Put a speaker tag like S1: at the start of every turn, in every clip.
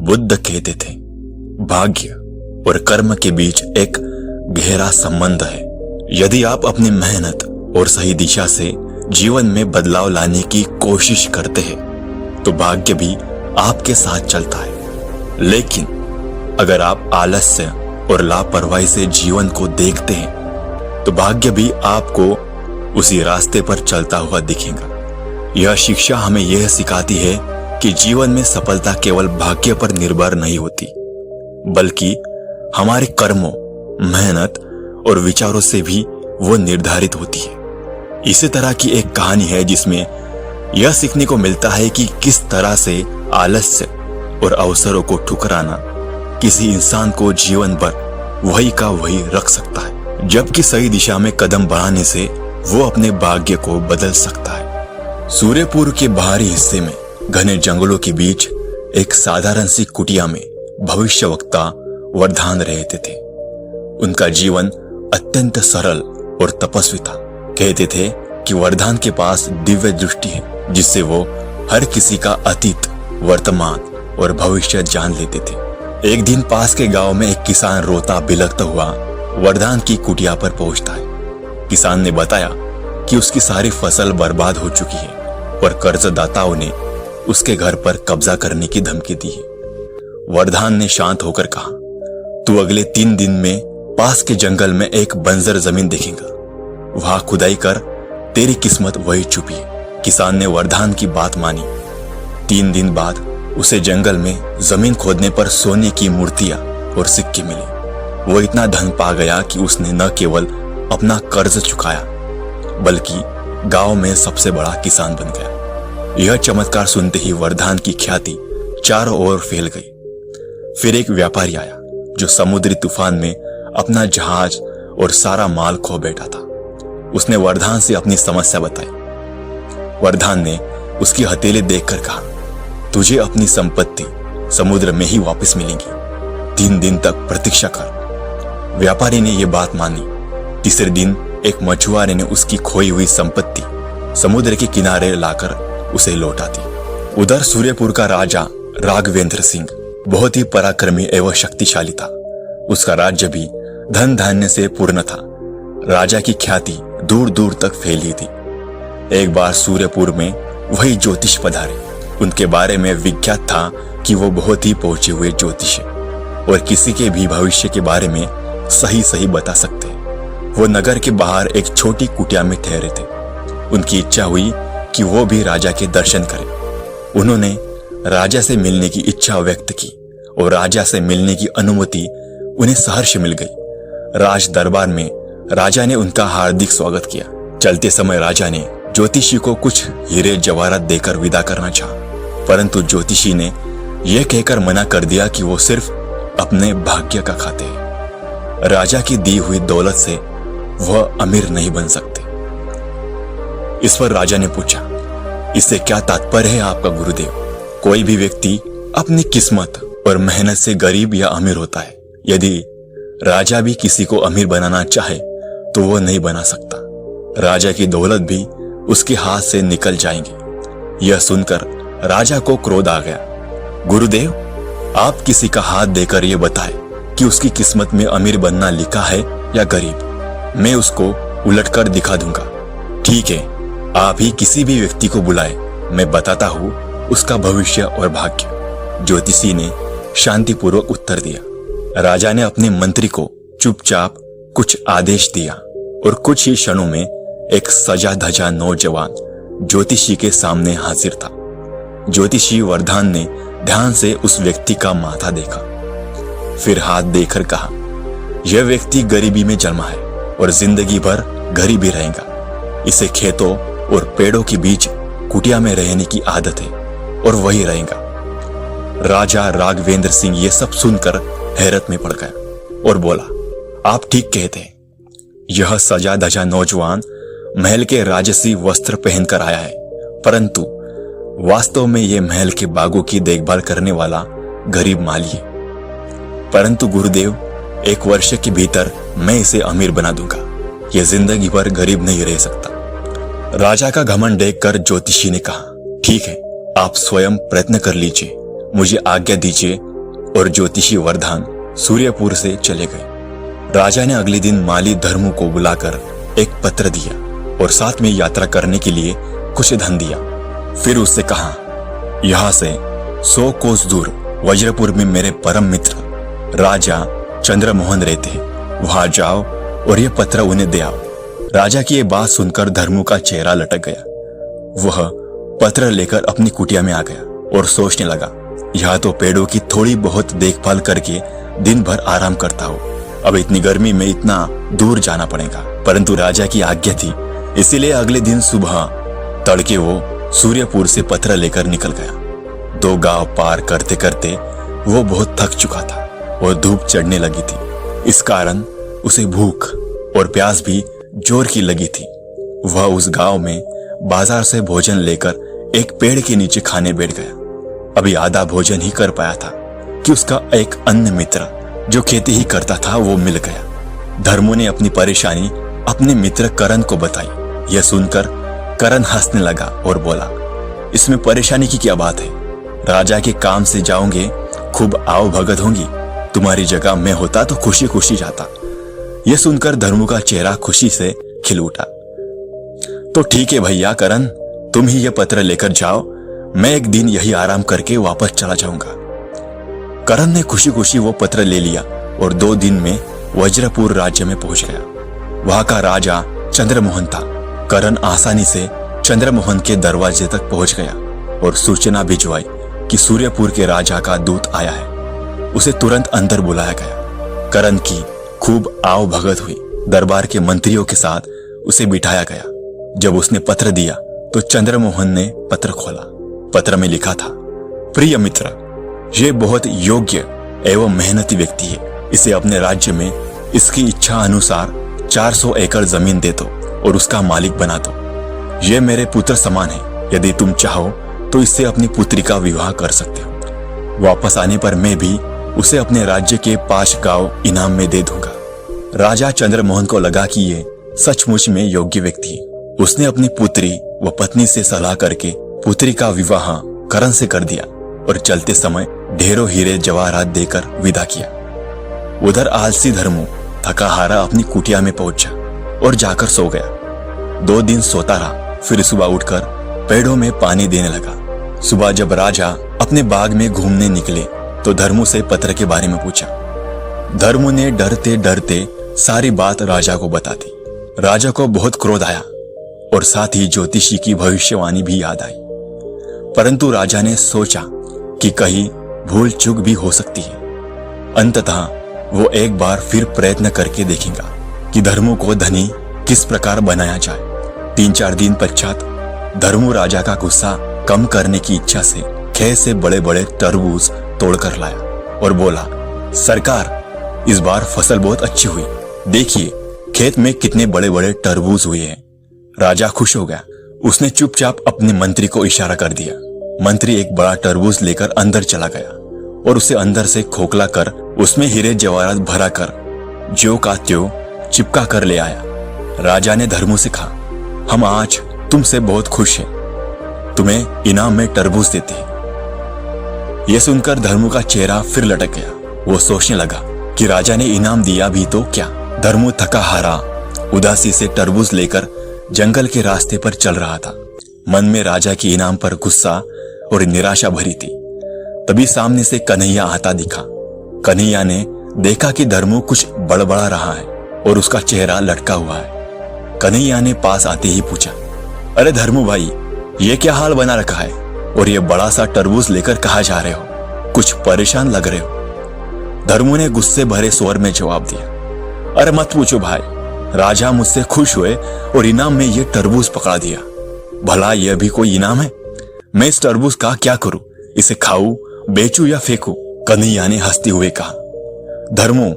S1: बुद्ध कहते थे, भाग्य और कर्म के बीच एक गहरा संबंध है। यदि आप अपनी मेहनत और सही दिशा से जीवन में बदलाव लाने की कोशिश करते हैं तो भाग्य भी आपके साथ चलता है। लेकिन अगर आप आलस्य और लापरवाही से जीवन को देखते हैं तो भाग्य भी आपको उसी रास्ते पर चलता हुआ दिखेगा। यह शिक्षा हमें यह सिखाती है कि जीवन में सफलता केवल भाग्य पर निर्भर नहीं होती, बल्कि हमारे कर्मों, मेहनत और विचारों से भी वो निर्धारित होती है। इसी तरह की एक कहानी है जिसमें यह सीखने को मिलता है कि किस तरह से आलस्य और अवसरों को ठुकराना किसी इंसान को जीवन भर वही का वही रख सकता है, जबकि सही दिशा में कदम बढ़ाने से वो अपने भाग्य को बदल सकता है। सूर्यपुर के बाहरी हिस्से में घने जंगलों के बीच एक साधारण सी कुटिया में भविष्यवक्ता वरदान रहते थे। उनका जीवन अत्यंत सरल और तपस्वी था। कहते थे कि वरदान के पास दिव्य दृष्टि है जिससे वो हर किसी का अतीत, वर्तमान और भविष्य जान लेते थे। एक दिन पास के गांव में एक किसान रोता बिलखता हुआ वरदान की कुटिया पर पहुंचता है। किसान ने बताया कि उसकी सारी फसल बर्बाद हो चुकी है और कर्जदाताओं ने उसके घर पर कब्जा करने की धमकी दी है। वरदान ने शांत होकर कहा, तू अगले 3 दिन में पास के जंगल में एक बंजर जमीन देखेगा, वहां खुदाई कर, तेरी किस्मत वही छुपी है। किसान ने वरदान की बात मानी। 3 दिन बाद उसे जंगल में जमीन खोदने पर सोने की मूर्तियां और सिक्के मिले। वो इतना धन पा गया कि उसने न केवल अपना कर्ज चुकाया बल्कि गांव में सबसे बड़ा किसान बन गया। यह चमत्कार सुनते ही वरदान की ख्याति चारों ओर फैल गई। फिर एक व्यापारी आया जो समुद्री तूफान में अपना जहाज और सारा माल खो बैठा था। उसने वरदान से अपनी समस्या बताई। वरदान ने उसकी हथेली देखकर कहा, तुझे अपनी संपत्ति समुद्र में ही वापस मिलेगी, 3 दिन तक प्रतीक्षा कर। व्यापारी ने यह बात मानी। तीसरे दिन एक मछुआरे ने उसकी खोई हुई संपत्ति समुद्र के किनारे लाकर उसे लौटा दी। उधर सूर्यपुर का राजा राघवेंद्र सिंह बहुत ही पराक्रमी एवं शक्तिशाली था। उसका राज्य भी धन धान्य से पूर्ण था। राजा की ख्याति दूर दूर तक फैली थी। एक बार सूर्यपुर में वही ज्योतिष पधारे। उनके बारे में विख्यात था कि वो बहुत ही पहुंचे हुए ज्योतिष और किसी के भी भविष्य के बारे में सही सही बता सकते हैं। वो नगर के बाहर एक छोटी कुटिया में ठहरे थे। उनकी इच्छा हुई कि वो भी राजा के दर्शन करें। उन्होंने राजा से मिलने की इच्छा व्यक्त की और राजा से मिलने की अनुमति उन्हें सहर्ष मिल गई। राज दरबार में राजा ने उनका हार्दिक स्वागत किया। चलते समय राजा ने ज्योतिषी को कुछ हीरे जवाहरात देकर विदा करना चाहा, परंतु ज्योतिषी ने यह कहकर मना कर दिया कि वो सिर्फ अपने भाग्य का खाते हैं। राजा की दी हुई दौलत से वह अमीर नहीं बन सकते। इस पर राजा ने पूछा, इससे क्या तात्पर्य है आपका गुरुदेव? कोई भी व्यक्ति अपनी किस्मत और मेहनत से गरीब या अमीर होता है। यदि राजा भी किसी को अमीर बनाना चाहे तो वो नहीं बना सकता। राजा की दौलत भी उसके हाथ से निकल जाएंगी। यह सुनकर राजा को क्रोध आ गया। गुरुदेव, आप किसी का हाथ देकर यह बताएं कि उसकी किस्मत में अमीर बनना लिखा है या गरीब। मैं उसको उलटकर दिखा दूंगा। ठीक है, आप ही किसी भी व्यक्ति को बुलाए, मैं बताता हूं उसका भविष्य और भाग्य। ज्योतिषी ने शांतिपूर्वक उत्तर दिया। राजा ने अपने मंत्री को चुपचाप कुछ आदेश दिया और कुछ ही क्षणों में एक सजा धजा नौजवान ज्योतिषी के सामने हाजिर था। ज्योतिषी वरदान ने ध्यान से उस व्यक्ति का माथा देखा, फिर हाथ देखकर कहा, यह व्यक्ति गरीबी में जन्मा है और जिंदगी भर गरीबी रहेगा। इसे खेतों और पेड़ों के बीच कुटिया में रहने की आदत है और वही रहेगा। राजा राघवेंद्र सिंह ये सब सुनकर हैरत में पड़ गया और बोला, आप ठीक कहते हैं। यह सजा धजा नौजवान महल के राजसी वस्त्र पहनकर आया है, परंतु वास्तव में यह महल के बागों की देखभाल करने वाला गरीब माली है। परंतु गुरुदेव, 1 वर्ष के भीतर मैं इसे अमीर बना दूंगा। यह जिंदगी भर गरीब नहीं रह सकता। राजा का घमंड देखकर ज्योतिषी ने कहा, ठीक है, आप स्वयं प्रयत्न कर लीजिए। मुझे आज्ञा दीजिए और ज्योतिषी वरदान सूर्यपुर से चले गए। राजा ने अगले दिन माली धर्मु को बुलाकर एक पत्र दिया और साथ में यात्रा करने के लिए कुछ धन दिया। फिर उससे कहा, यहाँ से 100 कोस दूर वज्रपुर में मेरे परम मित्र राजा चंद्रमोहन रहते हैं, वहां जाओ और ये पत्र उन्हें दे आओ। राजा की ये बात सुनकर धर्मु का चेहरा लटक गया। वह पत्र लेकर अपनी कुटिया में आ गया और सोचने लगा, यहाँ तो पेड़ों की थोड़ी बहुत देखभाल करके दिन भर आराम करता हूँ, अब इतनी गर्मी में इतना दूर जाना पड़ेगा। परंतु राजा की आज्ञा थी, इसीलिए अगले दिन सुबह तड़के वो सूर्यपुर से पत्र लेकर निकल गया। 2 गांव पार करते करते वो बहुत थक चुका था और धूप चढ़ने लगी थी। इस कारण उसे भूख और प्यास भी जोर की लगी थी। वह उस गांव में बाजार से भोजन लेकर एक पेड़ के नीचे खाने बैठ गया। अभी आधा भोजन ही कर पाया था कि उसका एक अन्य मित्र जो खेती ही करता था वो मिल गया। धर्मु ने अपनी परेशानी अपने मित्र करण को बताई। यह सुनकर करण हंसने लगा और बोला, इसमें परेशानी की क्या बात है, राजा के काम से जाओगे, खूब आओ भगत होंगी, तुम्हारी जगह मैं होता तो खुशी खुशी जाता। यह सुनकर धर्मु का चेहरा खुशी से खिल उठा। तो ठीक है भैया करण, तुम ही यह पत्र लेकर जाओ, मैं एक दिन यही आराम करके वापस चला जाऊंगा। करण ने खुशी खुशी वो पत्र ले लिया और 2 दिन में वज्रपुर राज्य में पहुंच गया। वहां का राजा चंद्रमोहन था। करण आसानी से चंद्रमोहन के दरवाजे तक पहुंच गया और सूचना भिजवाई कि सूर्यपुर के राजा का दूत आया है। उसे तुरंत अंदर बुलाया गया। करण की खूब आओ भगत हुई। दरबार के मंत्रियों के साथ उसे बिठाया गया। जब उसने पत्र दिया तो चंद्रमोहन ने पत्र खोला। पत्र में लिखा था, प्रिय मित्र, ये बहुत योग्य एवं मेहनती व्यक्ति है। इसे अपने राज्य में इसकी इच्छा अनुसार 400 एकड़ जमीन दे दो और उसका मालिक बना दो। ये मेरे पुत्र समान है। यदि तुम चाहो तो इससे अपनी पुत्री का विवाह कर सकते हो। वापस आने पर मैं भी उसे अपने राज्य के 5 गांव इनाम में दे दूंगा। राजा चंद्रमोहन को लगा कि ये सचमुच में योग्य व्यक्ति है। उसने अपनी पुत्री व पत्नी से सलाह करके पुत्री का विवाह करण से कर दिया और चलते समय ढेरों हीरे जवाहरात देकर विदा किया। उधर आलसी धर्मु थका हारा अपनी कुटिया में पहुंचा और जाकर सो गया। 2 दिन सोता रहा, फिर सुबह उठकर पेड़ों में पानी देने लगा। सुबह जब राजा अपने बाग में घूमने निकले तो धर्मु से पत्र के बारे में पूछा। धर्मु ने डरते डरते सारी बात राजा को बता दी। राजा को बहुत क्रोध आया और साथ ही ज्योतिषी की भविष्यवाणी भी याद आई। परंतु राजा ने सोचा कि कहीं भूल चूक भी हो सकती है। अंततः वो एक बार फिर प्रयत्न करके देखेगा कि धर्मु को धनी किस प्रकार बनाया जाए। 3-4 दिन पश्चात धर्मु राजा का गुस्सा कम करने की इच्छा से खेत से बड़े बड़े तरबूज तोड़कर लाया और बोला, सरकार, इस बार फसल बहुत अच्छी हुई, देखिए खेत में कितने बड़े बड़े तरबूज हुए हैं। राजा खुश हो गया। उसने चुपचाप अपने मंत्री को इशारा कर दिया। मंत्री एक बड़ा तरबूज लेकर अंदर चला गया और उसे अंदर से खोखला कर उसमें हीरे जवाहरात भरा कर ज्यों का त्यों चिपका कर ले आया। राजा ने धर्मु से कहा, हम आज तुमसे बहुत खुश हैं, तुम्हें इनाम में तरबूज देते हैं। यह सुनकर धर्मु का चेहरा फिर लटक गया। वो सोचने लगा कि राजा ने इनाम दिया भी तो क्या। धर्मु थका हारा उदासी से तरबूज लेकर जंगल के रास्ते पर चल रहा था। मन में राजा के इनाम पर गुस्सा और निराशा भरी थी। तभी सामने से कन्हैया आता दिखा। कन्हैया ने देखा कि धर्मु कुछ बड़बड़ा रहा है और उसका चेहरा लटका हुआ है। कन्हैया ने पास आते ही पूछा, अरे धर्मु भाई, ये क्या हाल बना रखा है और ये बड़ा सा तरबूज लेकर कहाँ जा रहे हो, कुछ परेशान लग रहे हो। धर्मु ने गुस्से भरे स्वर में जवाब दिया, अरे मत पूछो भाई, राजा मुझसे खुश हुए और इनाम में ये तरबूज पकड़ा दिया। भला यह भी कोई इनाम है? मैं इस तरबूज का क्या करूं, इसे खाऊं, बेचूं या फेंकूं? कन्हैया ने हंसते हुए कहा, धर्मु,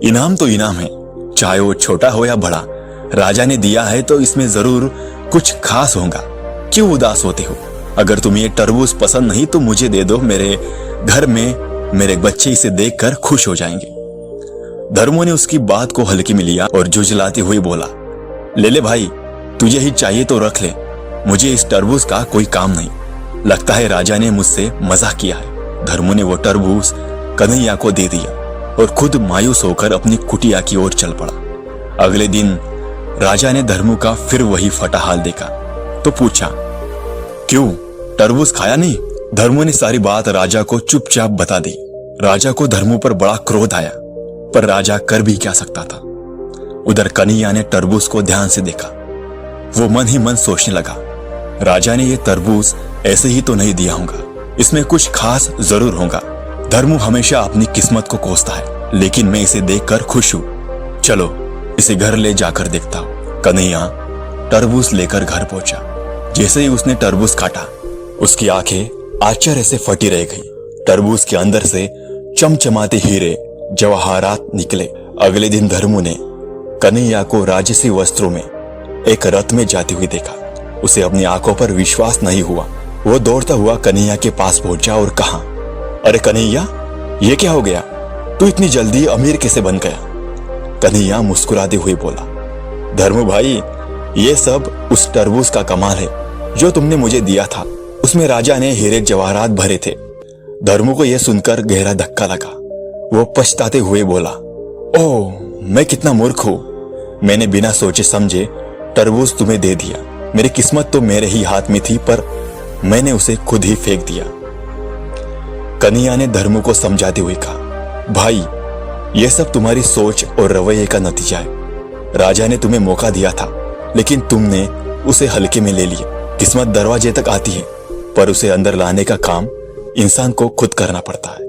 S1: इनाम तो इनाम है, चाहे वो छोटा हो या बड़ा। राजा ने दिया है तो इसमें जरूर कुछ खास होगा। क्यों उदास होते हो? अगर तुम्हें ये तरबूज पसंद नहीं तो मुझे दे दो, मेरे घर में मेरे बच्चे इसे देखकर खुश हो जाएंगे। धर्मु ने उसकी बात को हल्के में लिया और जुझलाते हुए बोला, ले भाई, तुझे ही चाहिए तो रख ले, मुझे इस तरबूज का कोई काम नहीं। लगता है राजा ने मुझसे मजाक किया है। धर्मु ने वो तरबूज कन्हैया को दे दिया और खुद मायूस होकर अपनी कुटिया की ओर चल पड़ा। अगले दिन राजा ने धर्मू का फिर वही फटा हाल देखा तो पूछा, क्यों तरबूज खाया नहीं? धर्मू ने सारी बात राजा को चुपचाप बता दी। राजा को धर्मू पर बड़ा क्रोध आया, पर राजा कर भी क्या सकता था। उधर कन्हैया ने तरबूज को ध्यान से देखा। वो मन ही मन सोचने लगा, राजा ने ये तरबूज ऐसे ही तो नहीं दिया होगा, इसमें कुछ खास जरूर होगा। धर्मू हमेशा अपनी किस्मत को कोसता है, लेकिन मैं इसे देखकर खुश हूँ। चलो इसे घर ले जाकर देखता हूँ। कन्हैया तरबूज लेकर घर पहुंचा। जैसे ही उसने तरबूज काटा, उसकी आंखें आश्चर्य से फटी रह गई। तरबूज के अंदर से चमचमाते हीरे जवाहरात निकले। अगले दिन धर्मू ने कन्हैया को राजसी वस्त्रों में एक रथ में जाती हुई देखा। उसे अपनी आंखों पर विश्वास नहीं हुआ। वो दौड़ता हुआ कन्हैया के पास पहुंचा और कहा, अरे कन्हैया, ये क्या हो गया? तू इतनी जल्दी अमीर कैसे बन गया? कन्हैया मुस्कुराते हुए बोला, धर्मू भाई, ये सब उस तरबूज का कमाल है जो तुमने मुझे दिया था। उसमें राजा ने हीरे जवाहरात भरे थे। धर्मू को यह सुनकर गहरा धक्का लगा। वो पछताते हुए बोला, ओह, मैं कितना मूर्ख हूं। मैंने बिना सोचे समझे तरबूज तुम्हें दे दिया। मेरी किस्मत तो मेरे ही हाथ में थी, पर मैंने उसे खुद ही फेंक दिया। कन्हैया ने धर्मू को समझाते हुए कहा, भाई, यह सब तुम्हारी सोच और रवैये का नतीजा है। राजा ने तुम्हें मौका दिया था, लेकिन तुमने उसे हल्के में ले लिया। किस्मत दरवाजे तक आती है, पर उसे अंदर लाने का काम इंसान को खुद करना पड़ता है।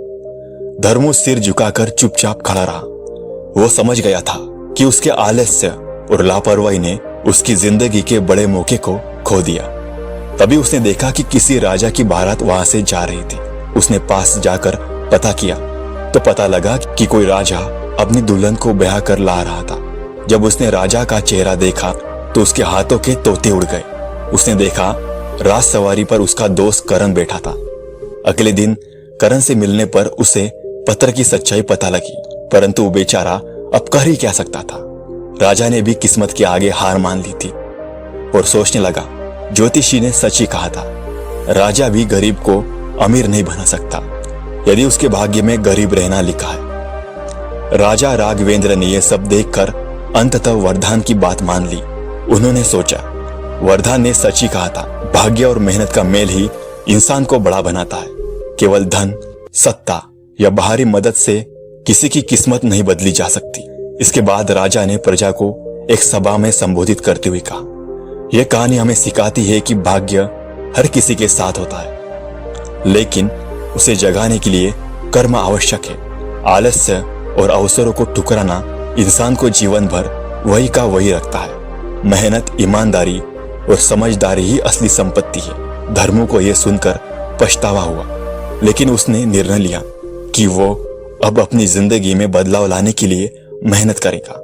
S1: धर्मू सिर झुकाकर चुपचाप खड़ा रहा। वो समझ गया था कि उसके आलस्य और लापरवाही ने उसकी जिंदगी के बड़े मौके को खो दिया। तभी उसने देखा कि किसी राजा की बारात वहां से जा रही थी। उसने पास जाकर पता किया तो पता लगा कि कोई राजा अपनी दुल्हन को ब्याह कर ला रहा था। जब उसने राजा का चेहरा देखा तो उसके हाथों के तोते उड़ गए। उसने देखा राज सवारी पर उसका दोस्त करण बैठा था। अगले दिन करण से मिलने पर उसे पत्र की सच्चाई पता लगी, परंतु वो बेचारा अब कर ही क्या सकता था। राजा ने भी किस्मत के आगे हार मान ली थी और सोचने लगा, ज्योतिषी ने सच ही कहा था, राजा भी गरीब को अमीर नहीं बना सकता यदि उसके भाग्य में गरीब रहना लिखा है। राजा राघवेंद्र ने यह सब देखकर अंततः वरदान की बात मान ली। उन्होंने सोचा, वरदान ने सच ही कहा था, भाग्य और मेहनत का मेल ही इंसान को बड़ा बनाता है। केवल धन, सत्ता या बाहरी मदद से किसी की किस्मत नहीं बदली जा सकती। इसके बाद राजा ने प्रजा को एक सभा में संबोधित करते हुए कहा, यह कहानी हमें सिखाती है कि भाग्य हर किसी के साथ होता है, लेकिन उसे जगाने के लिए कर्म आवश्यक है। आलस्य और अवसरों को ठुकराना इंसान को जीवन भर वही का वही रखता है। मेहनत, ईमानदारी और समझदारी ही असली संपत्ति है। धर्मू को यह सुनकर पछतावा हुआ, लेकिन उसने निर्णय लिया कि वो अब अपनी जिंदगी में बदलाव लाने के लिए मेहनत करेगा।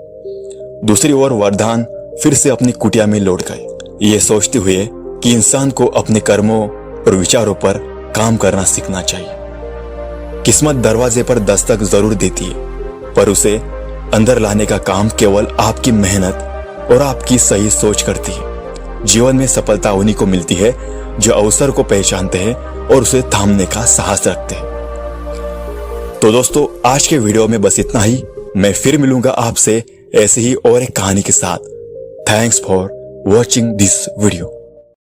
S1: दूसरी ओर वरदान फिर से अपनी कुटिया में लौट गए, ये सोचते हुए कि इंसान को अपने कर्मों और विचारों पर काम करना सीखना चाहिए। किस्मत दरवाजे पर दस्तक जरूर देती है, पर उसे अंदर लाने का काम केवल आपकी मेहनत और आपकी सही सोच करती है। जीवन में सफलता उन्हीं को मिलती है जो अवसर को पहचानते हैं और उसे थामने का साहस रखते हैं। तो दोस्तों, आज के वीडियो में बस इतना ही। मैं फिर मिलूंगा आपसे ऐसे ही और एक कहानी के साथ। Thanks for watching this video.